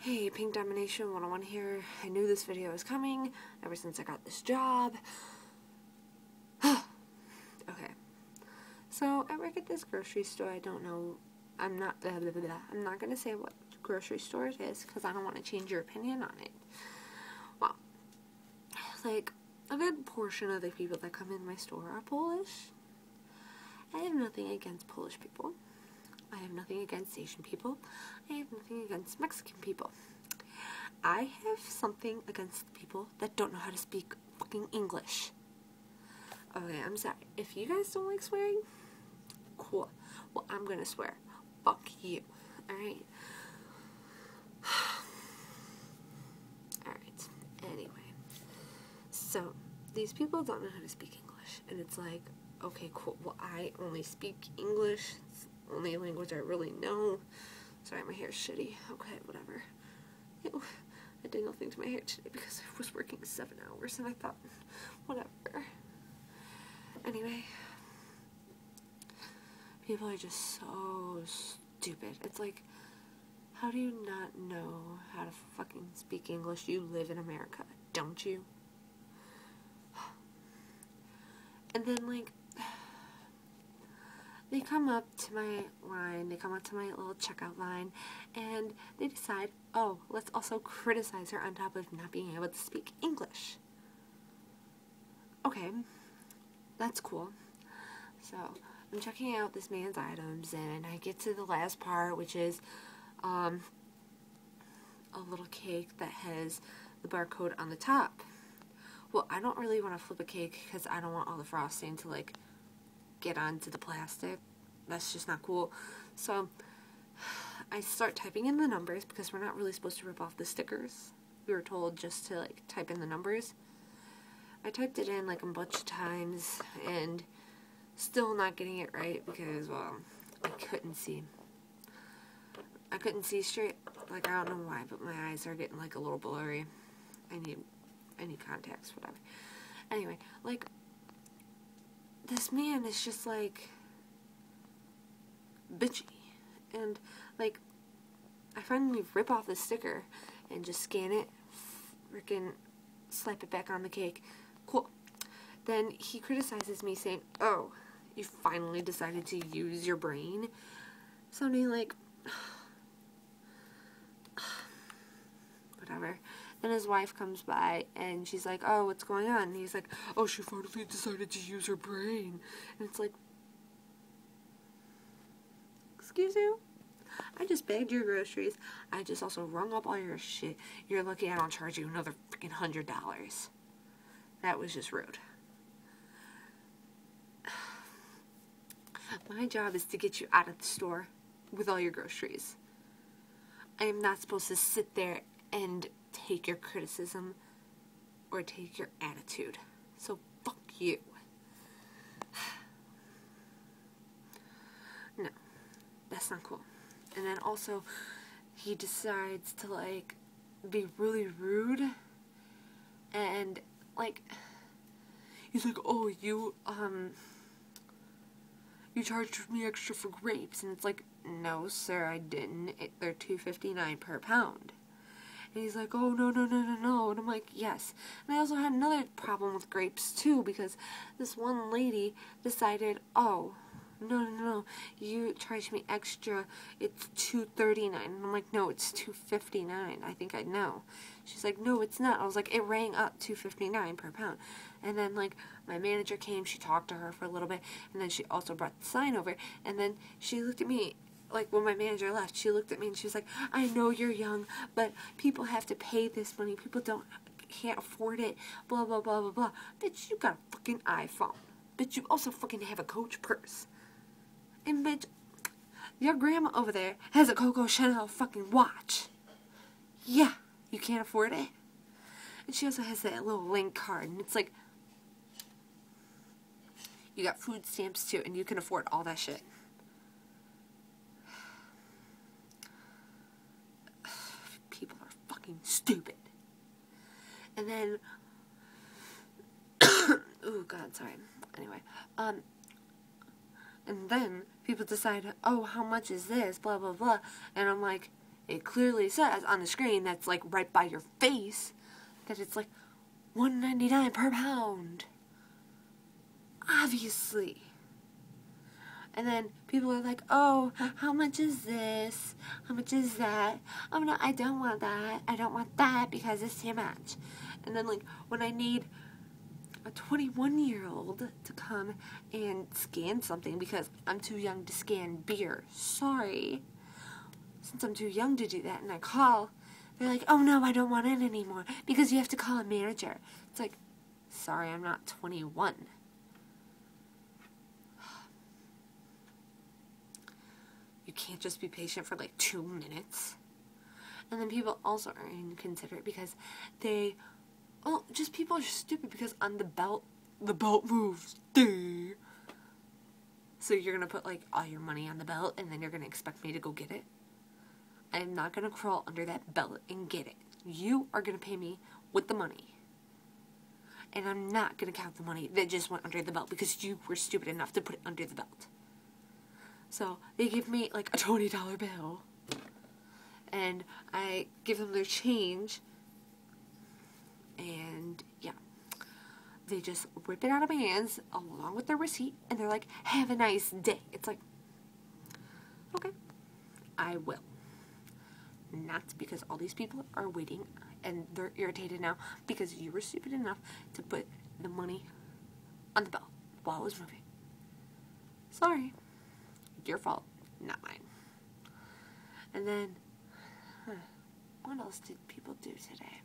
Hey, Pink Domination 101 here. I knew this video was coming ever since I got this job. Okay. So, I work at this grocery store. I don't know. I'm not blah, blah, blah, blah. I'm not going to say what grocery store it is because I don't want to change your opinion on it. Well, like, a good portion of the people that come in my store are Polish. I have nothing against Polish people. I have nothing against Asian people. I have nothing against Mexican people. I have something against the people that don't know how to speak fucking English. Okay, I'm sorry. If you guys don't like swearing, cool. Well, I'm gonna swear. Fuck you. Alright? Alright. Anyway. So, these people don't know how to speak English. And it's like, okay, cool. Well, I only speak English. It's the only language I really know. Sorry, my hair's shitty. Okay, whatever. Ew. I did nothing to my hair today because I was working 7 hours and I thought, whatever. Anyway. People are just so stupid. It's like, how do you not know how to fucking speak English? You live in America, don't you? And then, like, they come up to my line, they come up to my little checkout line, and they decide, oh, let's also criticize her on top of not being able to speak English. Okay, that's cool. So, I'm checking out this man's items, and I get to the last part, which is, a little cake that has the barcode on the top. Well, I don't really want to flip a cake, because I don't want all the frosting to, like, get onto the plastic. That's just not cool. So I start typing in the numbers because we're not really supposed to rip off the stickers. We were told just to like type in the numbers. I typed it in like a bunch of times and still not getting it right because, well, I couldn't see. I couldn't see straight. Like, I don't know why, but my eyes are getting like a little blurry. I need contacts, whatever. Anyway, like, this man is just, like, bitchy. And, like, I finally rip off the sticker and just scan it, freaking slap it back on the cake. Cool. Then he criticizes me saying, oh, you finally decided to use your brain? Sounding like, whatever. Then his wife comes by, and she's like, oh, what's going on? And he's like, oh, she finally decided to use her brain. And it's like, excuse you? I just bagged your groceries. I just also rung up all your shit. You're lucky I don't charge you another freaking $100. That was just rude. My job is to get you out of the store with all your groceries. I am not supposed to sit there and take your criticism or take your attitude. So fuck you. No, that's not cool. And then also, he decides to like be really rude and like, he's like, oh, you charged me extra for grapes. And it's like, no sir, I didn't. They're $2.59 per pound. And he's like, oh, no. And I'm like, yes. And I also had another problem with grapes, too, because this one lady decided, oh, no, you charged me extra. It's $2.39. And I'm like, no, it's $2.59. I think I know. She's like, no, it's not. I was like, it rang up $2.59 per pound. And then, like, my manager came. She talked to her for a little bit. And then she also brought the sign over. And then she looked at me. Like, when my manager left, she looked at me and she was like, I know you're young, but people have to pay this money. People can't afford it. Blah, blah, blah, blah, blah. Bitch, you got a fucking iPhone. Bitch, you also fucking have a Coach purse. And bitch, your grandma over there has a Coco Chanel fucking watch. Yeah, you can't afford it. And she also has that little link card, and it's like, you got food stamps too, and you can afford all that shit. People are fucking stupid. And then, oh god, sorry. Anyway, and then people decide, oh, how much is this? Blah, blah, blah. And I'm like, it clearly says on the screen that's like right by your face that it's like $1.99 per pound. Obviously. And then people are like, oh, how much is this? How much is that? Oh no, I don't want that. I don't want that because it's too much. And then like when I need a 21-year-old to come and scan something because I'm too young to scan beer. Sorry. Since I'm too young to do that and I call, they're like, oh no, I don't want it anymore because you have to call a manager. It's like, sorry, I'm not 21. You can't just be patient for like 2 minutes. And then people also are inconsiderate because people are stupid because on the belt moves. Duh. So you're going to put like all your money on the belt and then you're going to expect me to go get it? I am not going to crawl under that belt and get it. You are going to pay me with the money. And I'm not going to count the money that just went under the belt because you were stupid enough to put it under the belt. So they give me like a $20 bill. And I give them their change. And yeah. They just rip it out of my hands along with their receipt. And they're like, have a nice day. It's like, okay, I will. Not because all these people are waiting and they're irritated now because you were stupid enough to put the money on the belt while it was moving. Sorry. Your fault, not mine. And then, what else did people do today?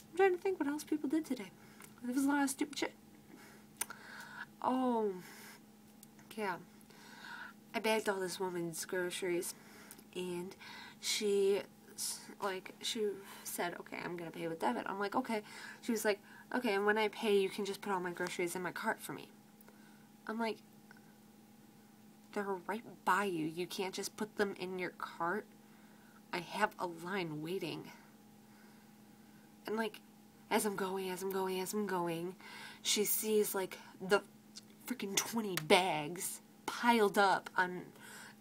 I'm trying to think what else people did today. There was a lot of stupid shit. Oh, yeah. I bagged all this woman's groceries, and she said, okay, I'm going to pay with debit. I'm like, okay. She was like, okay, and when I pay, you can just put all my groceries in my cart for me. I'm like, they're right by you. You can't just put them in your cart. I have a line waiting. And like, as I'm going, she sees like the freaking 20 bags piled up on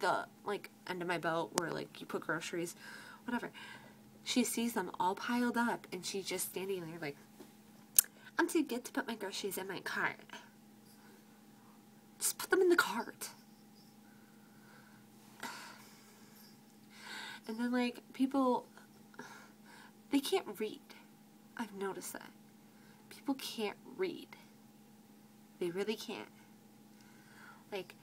the like end of my belt where like you put groceries, whatever. She sees them all piled up and she's just standing there like, I'm too good to put my groceries in my cart. Just put them in the cart. And then, like, people, they can't read. I've noticed that. People can't read. They really can't. Like,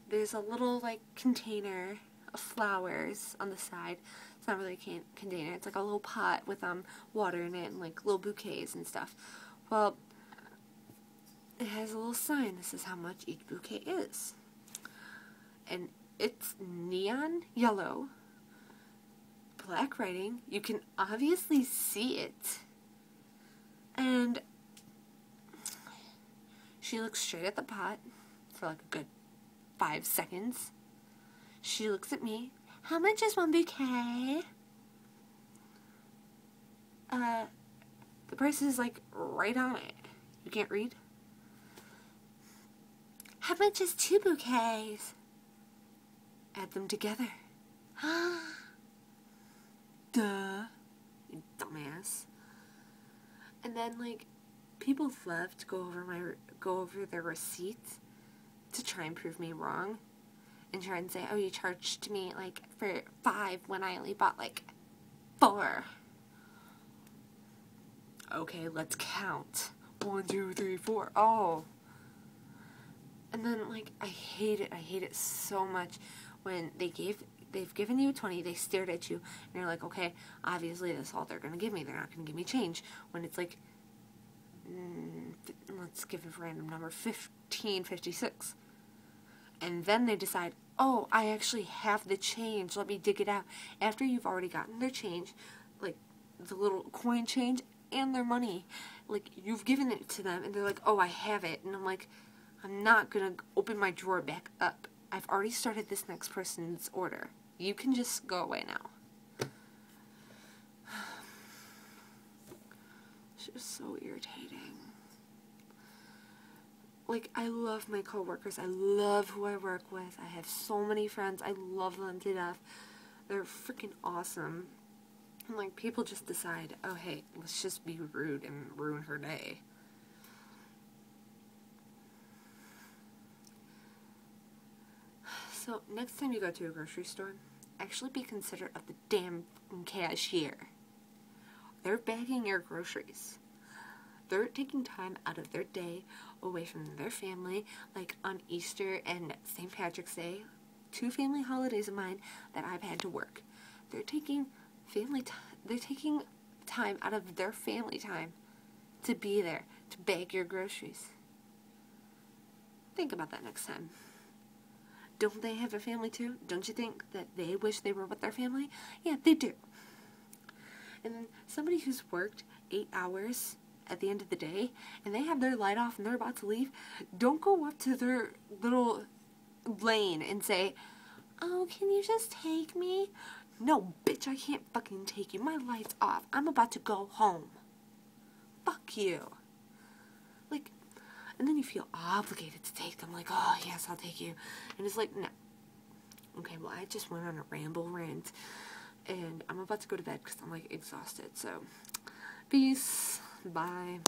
there's a little, like, container of flowers on the side. It's not really a container. It's like a little pot with, water in it and, like, little bouquets and stuff. Well, it has a little sign that says how much each bouquet is. And it's neon yellow. Black writing. You can obviously see it. And she looks straight at the pot for like a good 5 seconds. She looks at me. How much is one bouquet? The price is like right on it. You can't read? How much is 2 bouquets? Add them together. Duh. You dumbass. And then, like, people love to go over their receipts to try and prove me wrong. And try and say, oh, you charged me, like, for 5 when I only bought, like, 4. Okay, let's count. 1, 2, 3, 4. Oh. And then, like, I hate it. I hate it so much when they've given you 20, they stared at you, and you're like, okay, obviously that's all they're going to give me. They're not going to give me change. When it's like, let's give a random number, 15.56. And then they decide, oh, I actually have the change. Let me dig it out. After you've already gotten their change, like the little coin change and their money, like you've given it to them, and they're like, oh, I have it. And I'm like, I'm not going to open my drawer back up. I've already started this next person's order. You can just go away now. It's just so irritating. Like, I love my coworkers. I love who I work with. I have so many friends. I love them to death. They're freaking awesome. And, like, people just decide, oh, hey, let's just be rude and ruin her day. So, next time you go to a grocery store, actually be considerate of the damn cashier. They're bagging your groceries. They're taking time out of their day away from their family, like on Easter and St. Patrick's Day, 2 family holidays of mine that I've had to work. They're taking time out of their family time to be there, to bag your groceries. Think about that next time. Don't they have a family too? Don't you think that they wish they were with their family? Yeah, they do. And then somebody who's worked 8 hours at the end of the day, and they have their light off and they're about to leave, don't go up to their little lane and say, oh, can you just take me? No, bitch, I can't fucking take you. My light's off. I'm about to go home. Fuck you. Like, and then you feel obligated to take them, like, oh, yes, I'll take you. And it's like, no. Okay, well, I just went on a rant, and I'm about to go to bed because I'm, like, exhausted. So, peace. Bye.